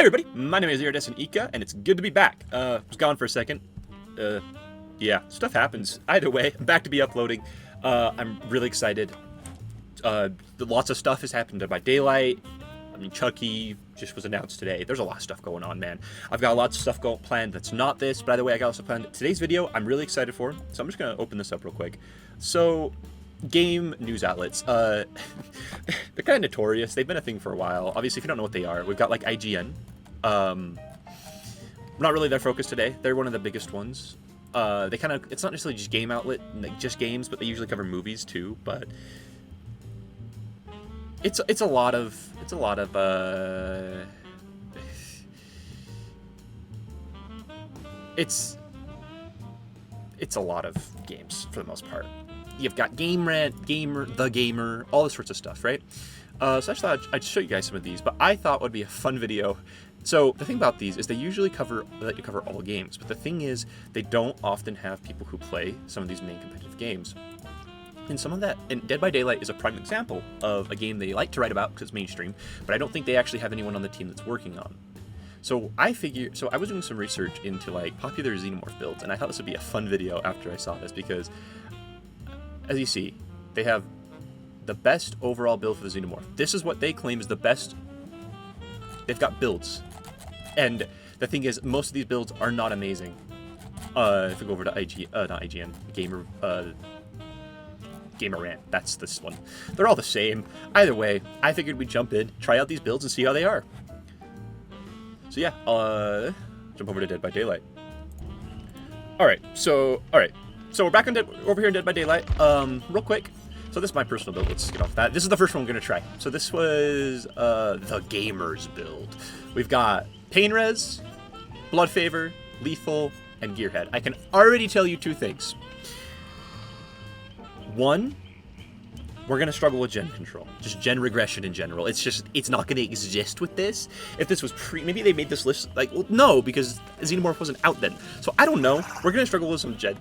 everybody, my name is Iridescent Ika, and it's good to be back. Was gone for a second. Yeah, stuff happens. Either way, I'm back to be uploading. I'm really excited. Lots of stuff has happened to Dead by Daylight. I mean, Chucky just was announced today. There's a lot of stuff going on, man. I've got lots of stuff planned that's not this, but either way, I got also planned today's video. I'm really excited for, so I'm just gonna open this up real quick. So, game news outlets. They're kind of notorious. They've been a thing for a while. Obviously, if you don't know what they are, we've got like IGN. Not really their focus today. They're one of the biggest ones. They kind of, it's not necessarily just game outlet, like just games, but they usually cover movies too. But it's a lot of it's a lot of games for the most part. You've got Game Rant, Gamer, The Gamer, all this sorts of stuff, right? So I just thought I'd show you guys some of these, but I thought would be a fun video. So the thing about these is they usually let you cover all games, but the thing is they don't often have people who play some of these main competitive games. And some of that, and Dead by Daylight is a prime example of a game they like to write about because it's mainstream, but I don't think they actually have anyone on the team that's working on. So I was doing some research into like popular Xenomorph builds, and I thought this would be a fun video after I saw this because, as you see, they have the best overall build for the Xenomorph. This is what they claim is the best. They've got builds. And the thing is, most of these builds are not amazing. If we go over to not IGN, Gamer Rant, that's this one. They're all the same. Either way, I figured we'd jump in, try out these builds, and see how they are. So yeah, jump over to Dead by Daylight. Alright, so we're back on over here in Dead by Daylight. Real quick. So this is my personal build. Let's get off that. This is the first one I'm going to try. So this was the Gamer's build. We've got Pain Res, Blood Favor, Lethal, and Gearhead. I can already tell you two things. One, we're going to struggle with gen control. Just gen regression in general. It's not going to exist with this. If this was maybe they made this list, like, well, no, because Xenomorph wasn't out then. So I don't know. We're going to struggle with some gen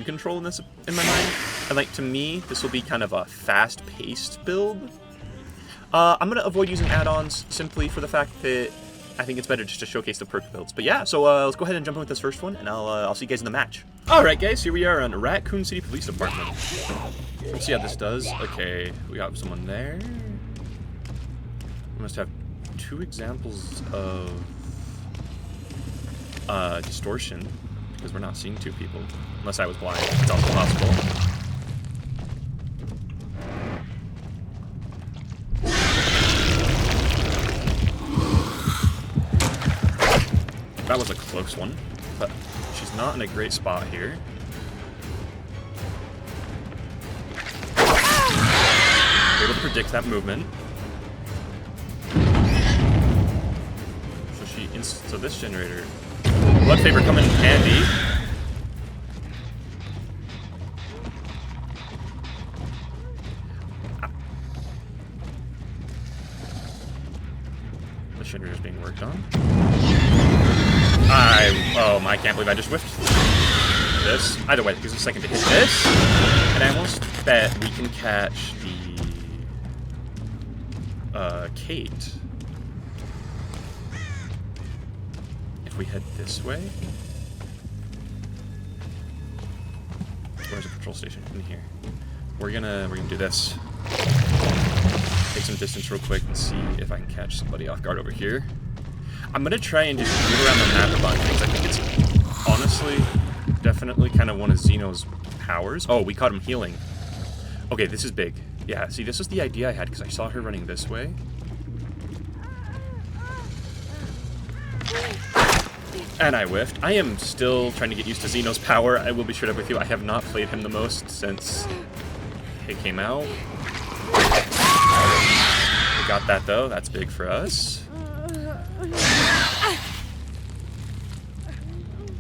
control in this, in my mind. And like, to me, this will be kind of a fast-paced build. I'm gonna avoid using add-ons simply for the fact that I think it's better just to showcase the perk builds. But yeah, so let's go ahead and jump in with this first one, and I'll see you guys in the match. Alright guys, here we are on Raccoon City Police Department. Let's see how this does. Okay, we got someone there. We must have two examples of distortion, because we're not seeing two people. Unless I was blind. It's also possible. That was a close one, but she's not in a great spot here. Able to predict that movement. So this generator. Blood Favor coming in handy. The generator's being worked on. I can't believe I just whiffed this. Either way, it gives us a second to hit this. And I almost bet we can catch the Kate. If we head this way. Where's the patrol station? In here. We're gonna do this. Take some distance real quick and see if I can catch somebody off guard over here. I'm gonna try and just move around the map a bunch because I think it's honestly definitely kind of one of Xeno's powers. Oh, we caught him healing. Okay, this is big. Yeah, see, this was the idea I had because I saw her running this way. And I whiffed. I am still trying to get used to Xeno's power. I will be straight up with you. I have not played him the most since it came out. We got that though. That's big for us.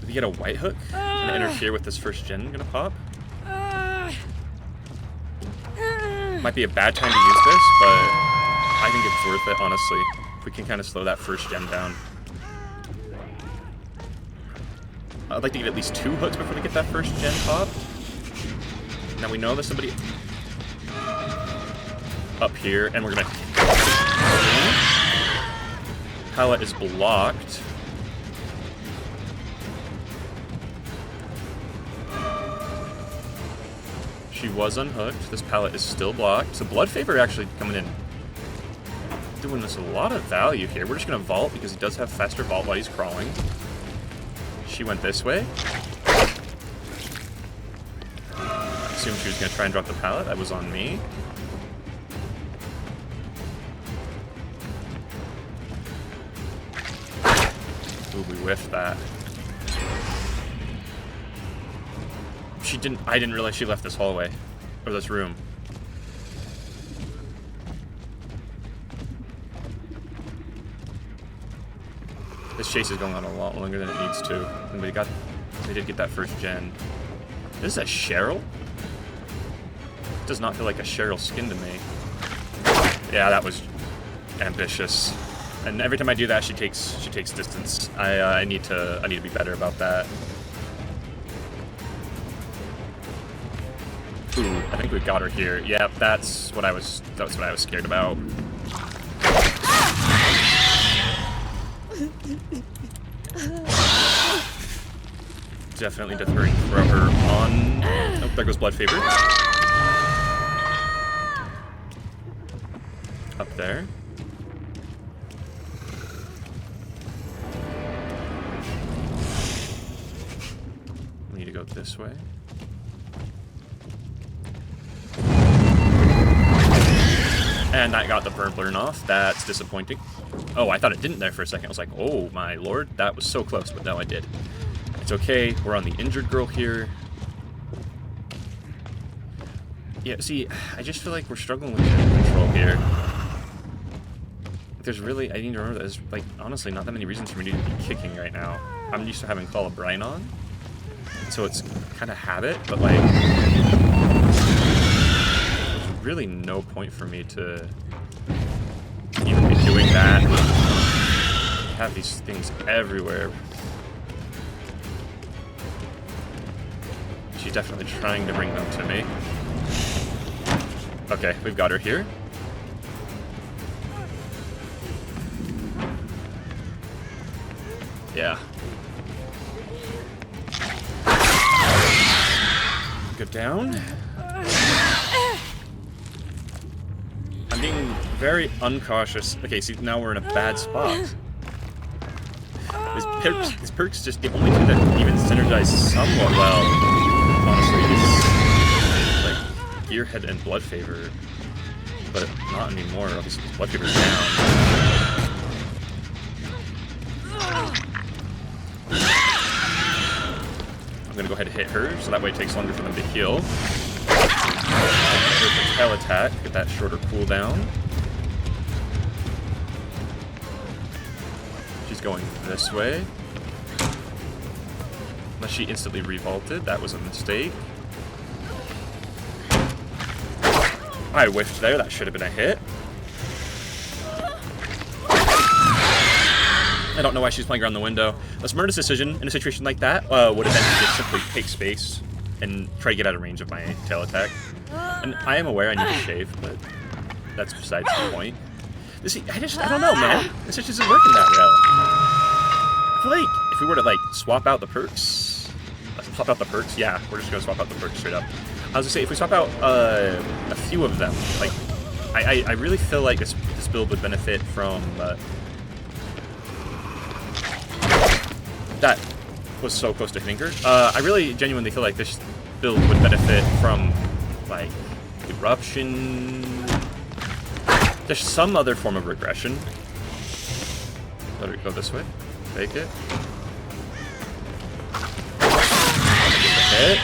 Did he get a white hook? Gonna interfere with this first gen gonna pop? Might be a bad time to use this, but I think it's worth it, honestly. If we can kind of slow that first gen down. I'd like to get at least 2 hooks before we get that first gen pop. Now we know there's somebody up here, and we're gonna pallet is blocked. She was unhooked. This pallet is still blocked. So Blood Favor actually coming in, doing us a lot of value here. We're just going to vault because he does have faster vault while he's crawling. She went this way. I assumed she was going to try and drop the pallet. That was on me. Ooh, we whiffed that. I didn't realize she left this hallway, or this room. This chase is going on a lot longer than it needs to. And they did get that first gen. This is a Cheryl? Does not feel like a Cheryl skin to me. Yeah, that was ambitious. And every time I do that, she takes distance. I need to be better about that. Ooh, I think we got her here. Yeah, that's what I was scared about. Definitely deterring throw her on. Oh, there goes Blood Favor. Up there. We need to go this way. And that got the burn off. That's disappointing. Oh, I thought it didn't there for a second. I was like, oh my lord, that was so close, but no, I did. It's okay. We're on the injured girl here. Yeah, see, I just feel like we're struggling with control here. There's really, I need to remember that there's, like, honestly, not that many reasons for me to be kicking right now. I'm used to having Call of Brian on, so it's kind of habit, but, like, there's really no point for me to even be doing that. I have these things everywhere. She's definitely trying to bring them to me. Okay, we've got her here. Yeah. Good down. I'm being very uncautious. Okay, see, now we're in a bad spot. These perks just the only two that even synergize somewhat well, honestly, is like Gearhead and Blood Favor. But not anymore, obviously, because Blood Favor's down. I'm gonna go ahead and hit her, so that way it takes longer for them to heal. There's the tail attack, get that shorter cooldown. She's going this way. Unless she instantly revolted, that was a mistake. I whiffed there, that should have been a hit. I don't know why she's playing around the window. A smartest decision in a situation like that would have been to just simply take space and try to get out of range of my tail attack. And I am aware I need to shave, but that's besides the point. I don't know, man. This just isn't working that well. I feel like if we were to, like, swap out the perks... Yeah, we're just gonna swap out the perks straight up. I was gonna say, if we swap out a few of them, like, I really feel like this build would benefit from... that was so close to hitting her. I really genuinely feel like this build would benefit from, like, eruption. There's some other form of regression. Let it go this way. Fake it. Hit.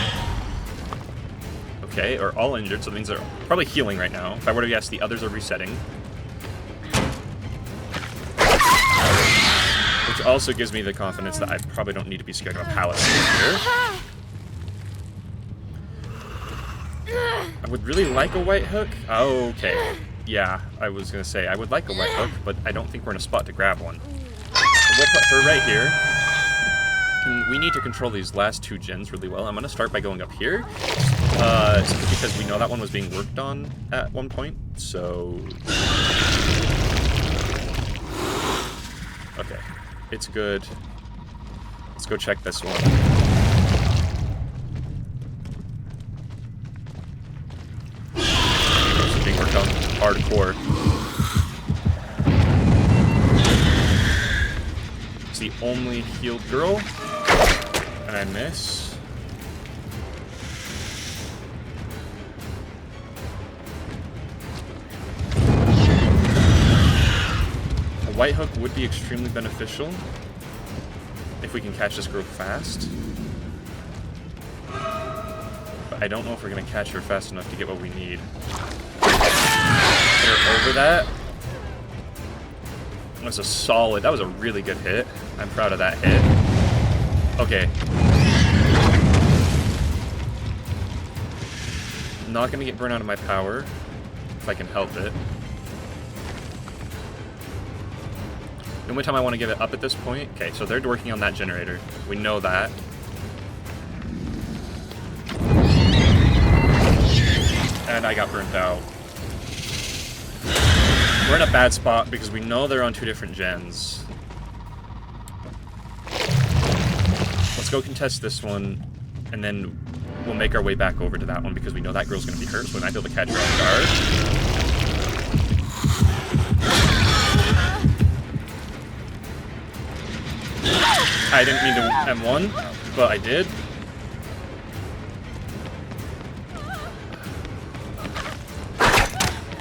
Okay, or all injured, so that means they're probably healing right now. If I were to guess, the others are resetting. Which also gives me the confidence that I probably don't need to be scared of a pallet here. I would really like a white hook. Oh, okay. Yeah, I was gonna say, I would like a white hook, but I don't think we're in a spot to grab one. So we'll put her right here. And we need to control these last two gens really well. I'm gonna start by going up here. Simply because we know that one was being worked on at one point, so... Okay. It's good. Let's go check this one. This is being worked on hardcore. It's the only healed girl. And I miss. A white hook would be extremely beneficial if we can catch this girl fast. But I don't know if we're going to catch her fast enough to get what we need. Put her over that. That was a solid, that was a really good hit. I'm proud of that hit. Okay. Not going to get burned out of my power, if I can help it. The only time I want to give it up at this point... Okay, so they're working on that generator. We know that. And I got burnt out. We're in a bad spot because we know they're on 2 different gens. Let's go contest this one, and then we'll make our way back over to that one because we know that girl's going to be hurt, so we might be able to catch her off guard. I didn't mean to M1, but I did.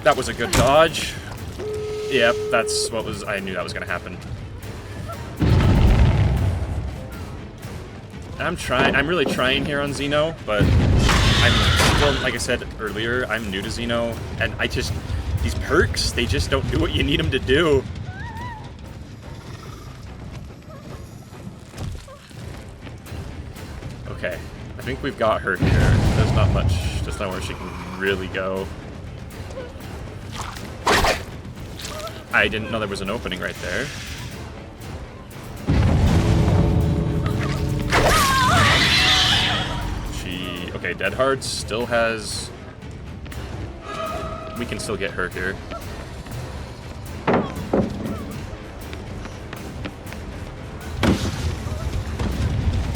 That was a good dodge. Yep, that's what was... I knew that was going to happen. I'm really trying here on Xeno, but I'm still, like I said earlier, I'm new to Xeno, and these perks, they just don't do what you need them to do. Okay, I think we've got her here. There's not much, just not where she can really go. I didn't know there was an opening right there. Okay, Dead Hard still has... We can still get her here.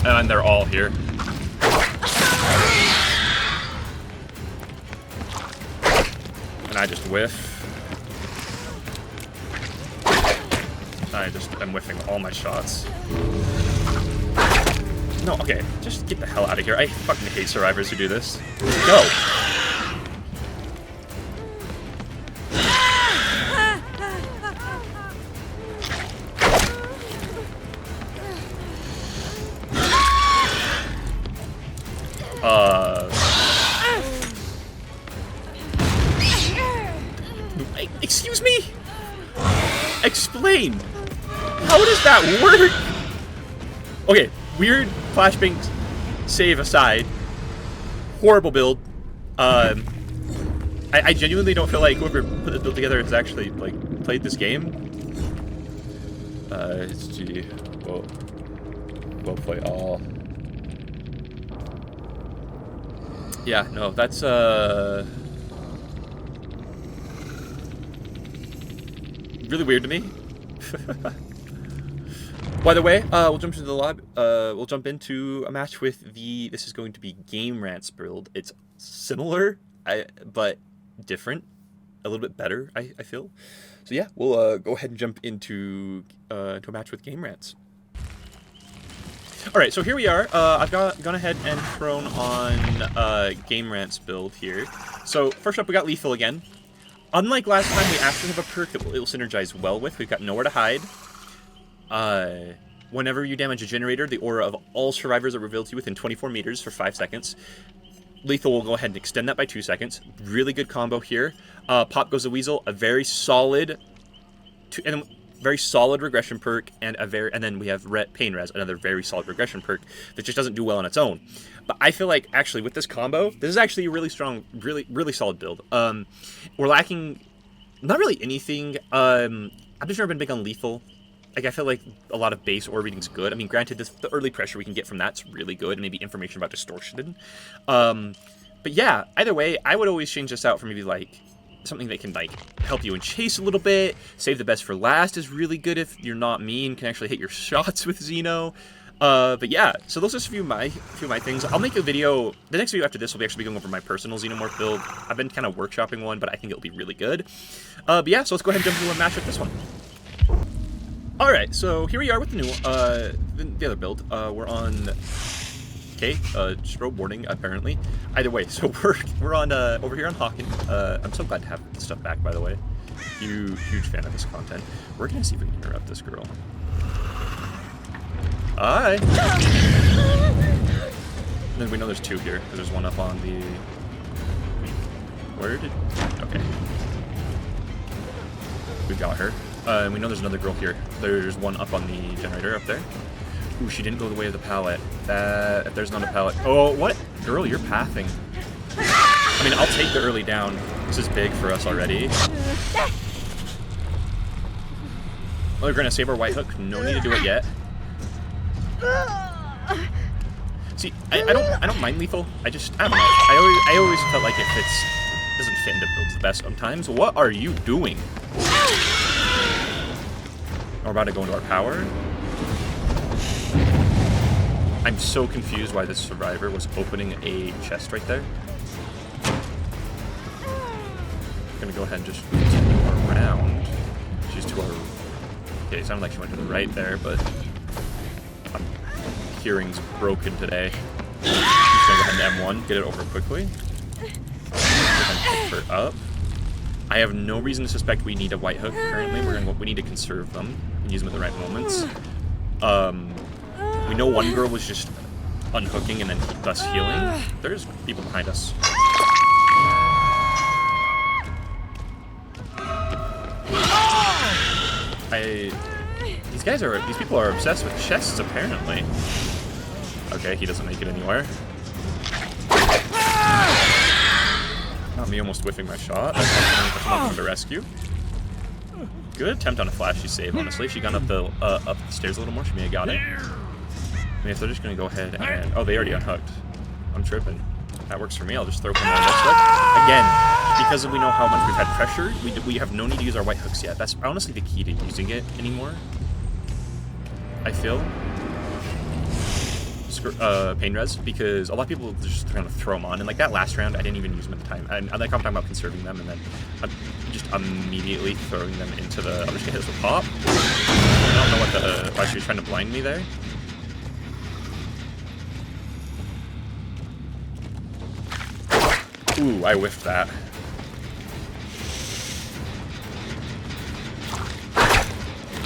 And they're all here. And I just whiff. I'm whiffing all my shots. No, okay, just get the hell out of here. I fucking hate survivors who do this. Go! Excuse me? Explain! How does that work? Okay, weird flashbang save aside, horrible build. I genuinely don't feel like whoever put this build together has actually like played this game. Gee, we'll play all. Yeah, no, that's really weird to me. By the way, we'll jump into the lobby. We'll jump into a match with the... This is going to be Game Rant's build. It's similar, but different. A little bit better, I feel. So yeah, we'll go ahead and jump into a match with Game Rants. All right, so here we are. I've gone ahead and thrown on Game Rant's build here. So first up, we got Lethal again. Unlike last time, we actually have a perk that will synergize well with. We've got Nowhere to Hide. Whenever you damage a generator, the aura of all survivors are revealed to you within 24 meters for 5 seconds. Lethal will go ahead and extend that by 2 seconds. Really good combo here. Pop Goes the Weasel, a very solid, very solid regression perk, and then we have Pain Res, another very solid regression perk that just doesn't do well on its own. But I feel like actually with this combo, this is actually a really strong, really solid build. We're lacking not really anything. I've just never been big on Lethal. Like, I feel like a lot of base ore reading's good. I mean, granted, the early pressure we can get from that's really good, and maybe information about distortion. But yeah, either way, I would always change this out for maybe like something that can like help you in chase a little bit. Save the best for last is really good if you're not me and can actually hit your shots with Xeno. But yeah, so those are a few of my things. I'll make a video. The next video after this will actually be going over my personal Xenomorph build. I've been kind of workshopping one, but I think it'll be really good. But yeah, so let's go ahead and jump into a match with this one. All right, so here we are with the new the other build. We're on. Okay, strobe warning, apparently. Either way, so we're on over here on Hawken. I'm so glad to have this stuff back, by the way. Huge fan of this content. We're gonna see if we can interrupt this girl. Hi. And then we know there's two here, because there's one up on the... Where did... Okay. We got her. And we know there's another girl here. There's one up on the generator up there. Ooh, she didn't go the way of the pallet. If there's not a pallet... Oh, what? Girl, you're pathing. I mean, I'll take the early down. This is big for us already. Oh, we're gonna save our white hook. No need to do it yet. See, I don't mind lethal. I don't know. I always felt like if it doesn't fit into builds the best sometimes. What are you doing? We're about to go into our power. I'm so confused why this survivor was opening a chest right there. I'm gonna go ahead and just continue around. She's to our... Okay, it sounded like she went to the right there, but... Hearing's broken today. I'm just gonna go ahead and M1, get it over quickly. And pick her up. I have no reason to suspect we need a white hook currently. We need to conserve them and use them at the right moments. We know one girl was just unhooking and then thus healing. There's people behind us. These people are obsessed with chests, apparently. Okay, he doesn't make it anywhere. Not me almost whiffing my shot. That's not to rescue. Good attempt on a flashy save, honestly. If she'd gone up the stairs a little more, she may have got it. I mean, if they're just going to go ahead and... Oh, they already unhooked. I'm tripping. That works for me. I'll just throw him on this leg. Again, because we know how much we've had pressure, we have no need to use our white hooks yet. That's honestly the key to using it anymore. I feel. Pain res, because a lot of people just kind of throw them on, and like that last round I didn't even use them at the time. And like I'm talking about conserving them, and then I'm just immediately throwing them into the... I'm just gonna hit this with pop. I don't know what why she was trying to blind me there. Ooh, I whiffed that.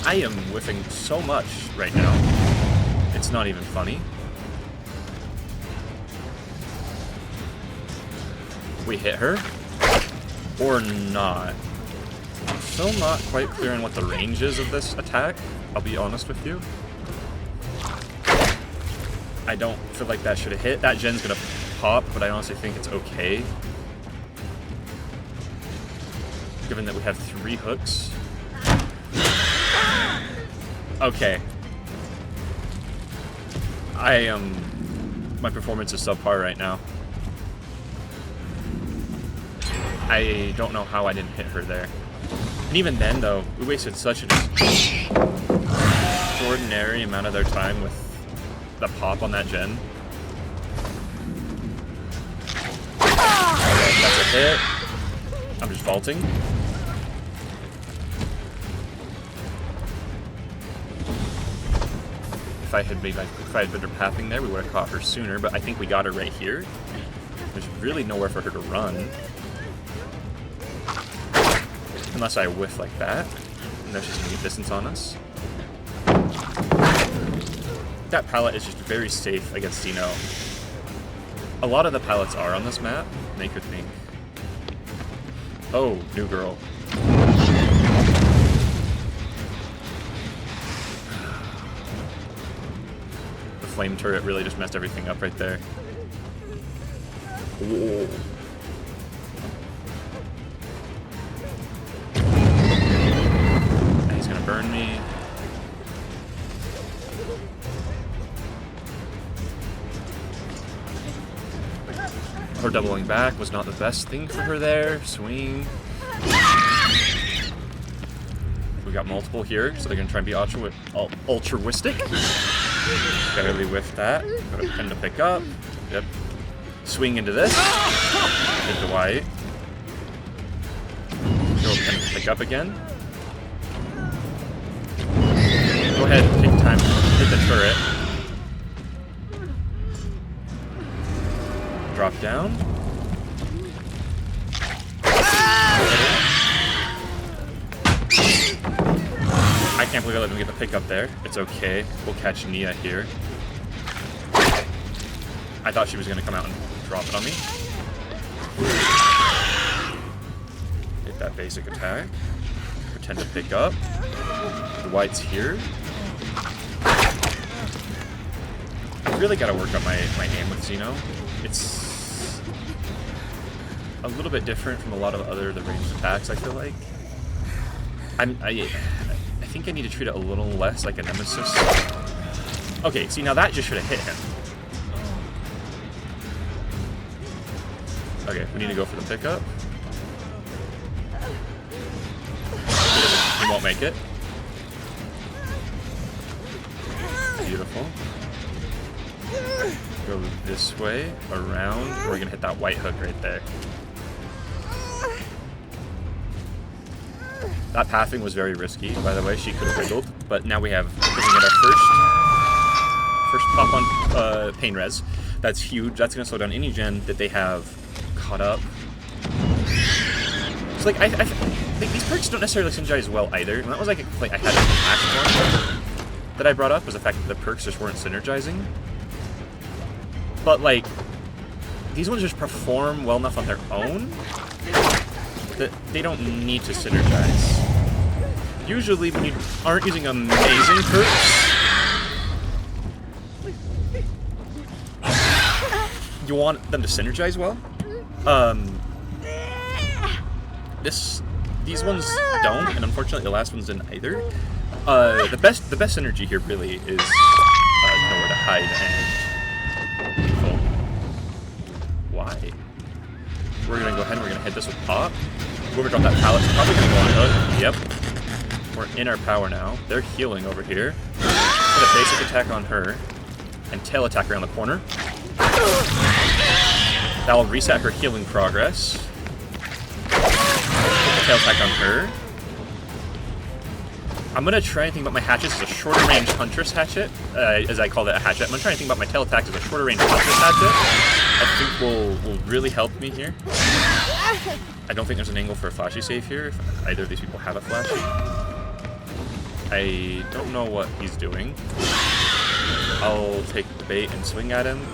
I am whiffing so much right now. It's not even funny. We hit her? Or not? Still not quite clear on what the range is of this attack, I'll be honest with you. I don't feel like that should have hit. That gen's gonna pop, but I honestly think it's okay. Given that we have 3 hooks. Okay. My performance is subpar right now. I don't know how I didn't hit her there. And even then, though, we wasted such an extraordinary amount of their time with the pop on that gen. That's a hit. I'm just vaulting. If I had better pathing there, we would have caught her sooner, but I think we got her right here. There's really nowhere for her to run. Unless I whiff like that. And that's just going to get distance on us. That pallet is just very safe against Xeno. A lot of the pallets are on this map, make her think. Oh, new girl. The flame turret really just messed everything up right there. Whoa. And he's gonna burn me. Her doubling back was not the best thing for her there. Swing. We got multiple here, so they're gonna try and be altruistic. Barely whiffed that. Got a pen to pick up. Yep. Swing into this. Hit the white. Go pen to pick up again. Go ahead and take time to hit the turret. Drop down. I can't believe I let him get the pick up there. It's okay. We'll catch Nia here. I thought she was going to come out and drop it on me. Hit that basic attack. Pretend to pick up. The white's here. I really got to work on my aim with Xeno. It's a little bit different from a lot of the ranged attacks, I feel like. I think I need to treat it a little less like a nemesis. Okay, see, now that just should have hit him. Okay, we need to go for the pickup. He won't make it. Beautiful. Go this way, around. We're gonna hit that white hook right there. That pathing was very risky, by the way. She could have wiggled, but now we have giving it our first pop on pain res. That's huge. That's gonna slow down any gen that they have caught up. So like I think these perks don't necessarily synergize well either. And that was like a complaint I had in the last one that I brought up, was the fact that the perks just weren't synergizing. But like these ones just perform well enough on their own that they don't need to synergize. Usually when you aren't using amazing perks, you want them to synergize well. These ones don't, and unfortunately the last ones didn't either. The best synergy here really is nowhere to hide and lethal. Why? We're gonna go ahead and we're gonna hit this with pop. Whoever dropped that pallet's probably gonna go on hook. Yep. We're in our power now. They're healing over here. Put a basic attack on her and tail attack around the corner. That will reset her healing progress. Put the tail attack on her. I'm going to try and think about my hatchets as a shorter range Huntress hatchet, as I call it a hatchet. I'm going to try and think about my tail attacks as a shorter range Huntress hatchet. I think will really help me here. I don't think there's an angle for a flashy save here, if either of these people have a flashy. I don't know what he's doing. I'll take the bait and swing at him.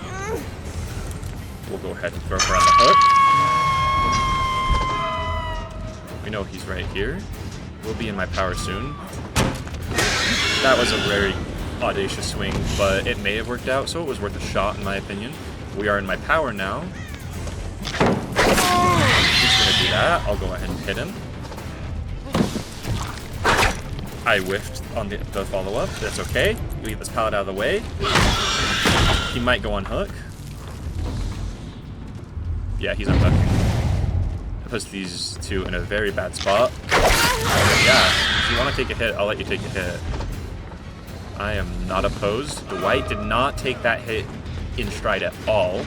We'll go ahead and throw her on the hook. We know he's right here. We'll be in my power soon. That was a very audacious swing, but it may have worked out, so it was worth a shot in my opinion. We are in my power now. He's gonna do that. I'll go ahead and hit him. I whiffed on the follow-up. That's okay. We get this pallet out of the way. He might go on hook. Yeah, he's on hook. That puts these two in a very bad spot. Yeah, if you want to take a hit, I'll let you take a hit. I am not opposed. The white did not take that hit in stride at all.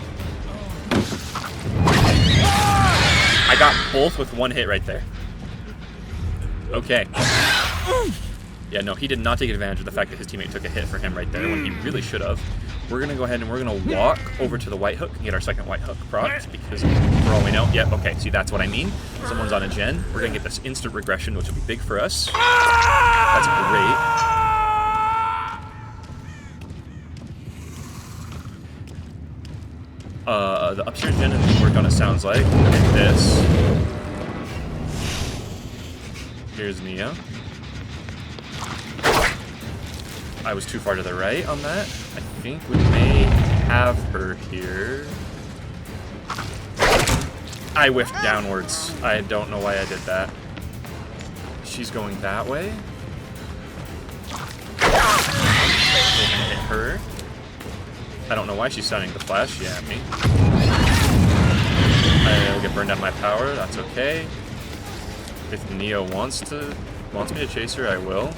I got both with one hit right there. Okay. Yeah, no, he did not take advantage of the fact that his teammate took a hit for him right there when he really should have. We're going to go ahead and we're going to walk over to the white hook and get our second white hook proc, because for all we know, yep, okay, see, that's what I mean. Someone's on a gen. We're going to get this instant regression, which will be big for us. That's great. The upstairs gen has been worked on, it sounds like. Look at this. Here's Nia. I was too far to the right on that. I think we may have her here. I whiffed downwards. I don't know why I did that. She's going that way. We're gonna hit her. I don't know why she's sending the flashy at me. I'll get burned out of my power. That's okay. If Neo wants to wants me to chase her, I will.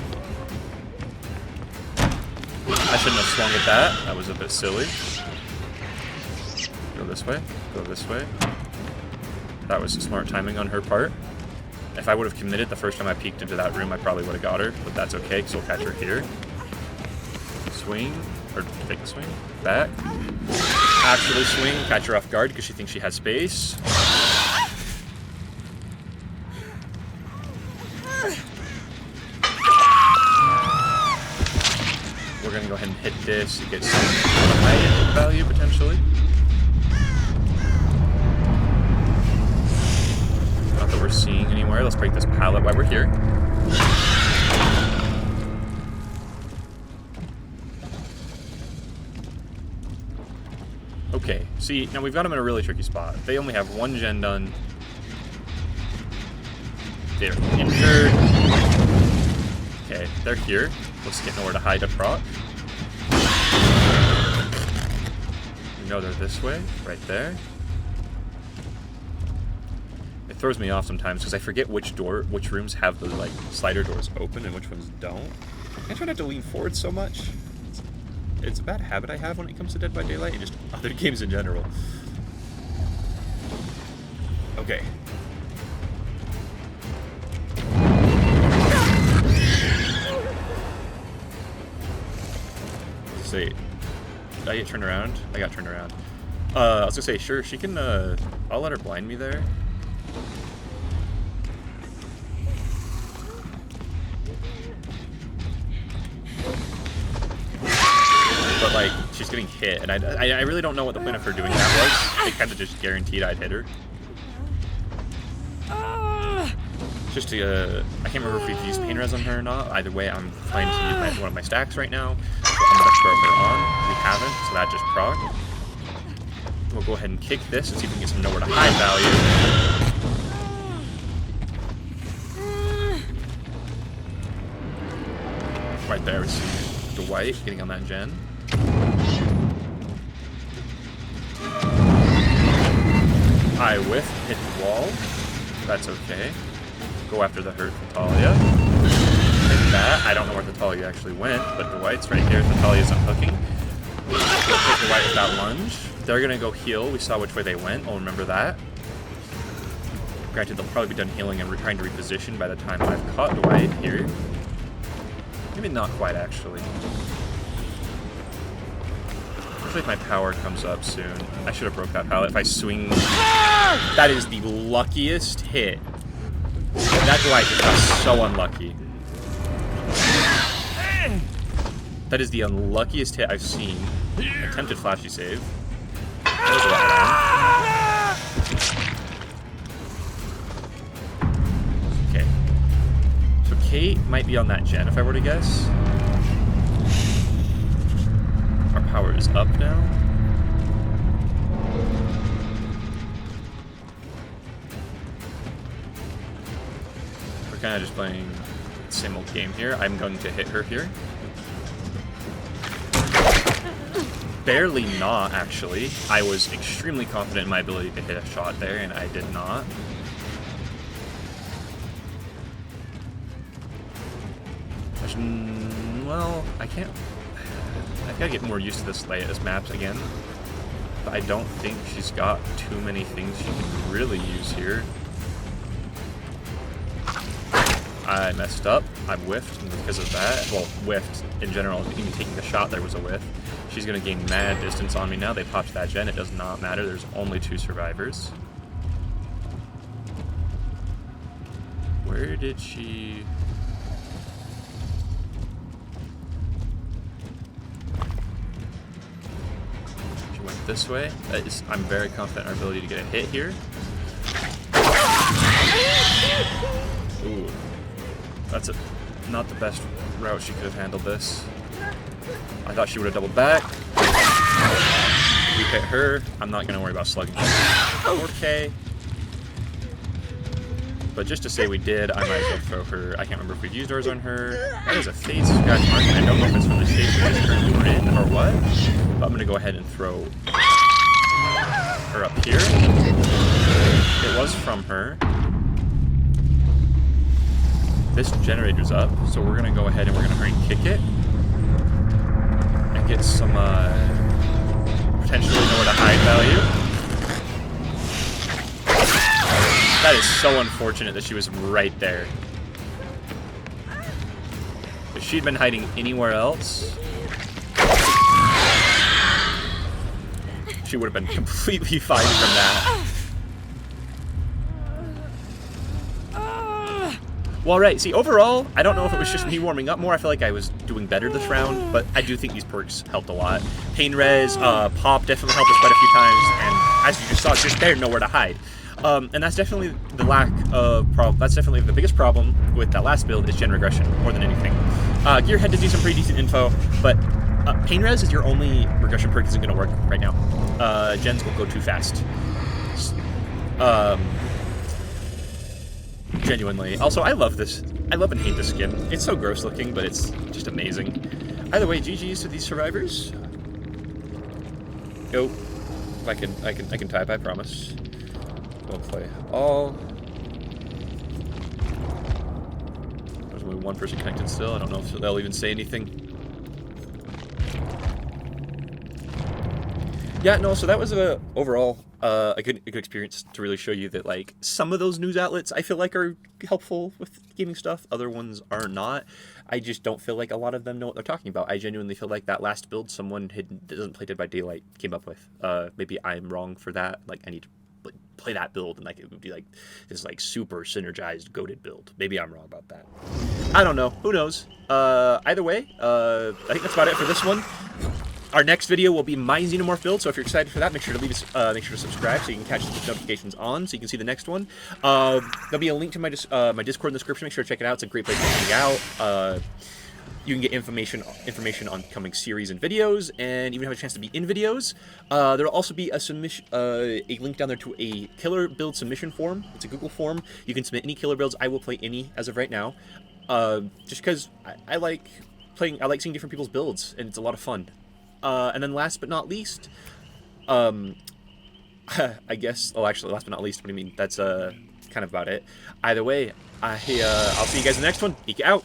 I shouldn't have swung at that. That was a bit silly. Go this way. Go this way. That was smart timing on her part. If I would have committed the first time I peeked into that room, I probably would have got her, but that's okay, because we'll catch her here. Swing, or take the swing, back. Actually swing, catch her off guard because she thinks she has space. We're going to go ahead and hit this to get some high value, potentially. Not that we're seeing anywhere. Let's break this pallet while we're here. Okay, see, now we've got them in a really tricky spot. They only have one gen done. They're injured. Okay, they're here. Let's get nowhere to hide a proc. We know they're this way, right there. It throws me off sometimes because I forget which rooms have the like slider doors open and which ones don't. I try not to lean forward so much. It's a bad habit I have when it comes to Dead by Daylight and just other games in general. Okay. Let's see. Did I get turned around? I got turned around. I was gonna say, sure, she can, I'll let her blind me there. But, like, she's getting hit, and I really don't know what the point of her doing that was. It kind of just guaranteed I'd hit her. Just to, I can't remember if we've used pain res on her or not. Either way, I'm trying to use one of my stacks right now. So I'm going to throw her on. We haven't, so that just proc. We'll go ahead and kick this and see if we can get some nowhere to hide value. Right there, we see Dwight getting on that gen. I whiff, hit the wall. That's okay. Go after the hurt Natalia. Hit that. I don't know where Natalia actually went, but Dwight's right here. Natalia's unhooking. We'll hit Dwight with that lunge. They're gonna go heal. We saw which way they went. I'll remember that. Granted, they'll probably be done healing and trying to reposition by the time I've caught Dwight here. Maybe not quite, actually. Hopefully if my power comes up soon. I should have broke that pallet. If I swing... That is the luckiest hit. That Dwight just got so unlucky. That is the unluckiest hit I've seen. Attempted flashy save. That was okay. So Kate might be on that gen, if I were to guess. Our power is up now. We're kind of just playing the same old game here. I'm going to hit her here. Barely not, actually. I was extremely confident in my ability to hit a shot there, and I did not. Well, I can't... I've got to get more used to this layout, this maps again. But I don't think she's got too many things she can really use here. I messed up. I whiffed, and because of that, well, whiffed in general, even taking the shot there was a whiff. She's going to gain mad distance on me now. They popped that gen. It does not matter. There's only 2 survivors. Where did she... She went this way. I'm very confident in our ability to get a hit here. Ooh. That's not the best route she could have handled this. I thought she would have doubled back. We hit her. I'm not going to worry about slugging her. Okay. But just to say we did, I might as well throw her. I can't remember if we've used ours on her. That is a face scratch mark. I don't know if it's from the stage we just currently were in or what. But I'm going to go ahead and throw her up here. It was from her. this generator's up, so we're gonna go ahead and we're gonna hurry and kick it and get some potentially nowhere to hide value. That is so unfortunate that she was right there. If she'd been hiding anywhere else, she would have been completely fine from that. Well, right, see, overall, I don't know if it was just me warming up more. I feel like I was doing better this round, but I do think these perks helped a lot. Pain Res, Pop definitely helped us quite a few times, and as you just saw, just there, nowhere to hide. And that's definitely the lack of problem. That's definitely the biggest problem with that last build is gen regression, more than anything. Gearhead does do some pretty decent info, but Pain Res is your only regression perk isn't going to work right now. Gens will go too fast. Genuinely. Also, I love this. I love and hate this skin. It's so gross looking, but it's just amazing. Either way, GG's to these survivors. Go. I can type, I promise. We'll play all. There's only one person connected still. I don't know if they'll even say anything. Yeah, no, so that was overall a good experience to really show you that, like, some of those news outlets I feel like are helpful with gaming stuff. Other ones are not. I just don't feel like a lot of them know what they're talking about. I genuinely feel like that last build someone that doesn't play Dead by Daylight came up with. Maybe I'm wrong for that. Like, I need to play that build and, like, it would be like this, like, super synergized goated build. Maybe I'm wrong about that. I don't know. Who knows? Either way, I think that's about it for this one. Our next video will be my Xenomorph build, so if you're excited for that, make sure to subscribe so you can catch the notifications on, so you can see the next one. There'll be a link to my Discord in the description. Make sure to check it out. It's a great place to hang out. You can get information on coming series and videos, and even have a chance to be in videos. There will also be a link down there to a killer build submission form. It's a Google form. You can submit any killer builds. I will play any as of right now, just because I like playing. I like seeing different people's builds, and it's a lot of fun. And then last but not least, I guess, oh, actually, last but not least, what do you mean? That's kind of about it. Either way, I'll see you guys in the next one. Peek out.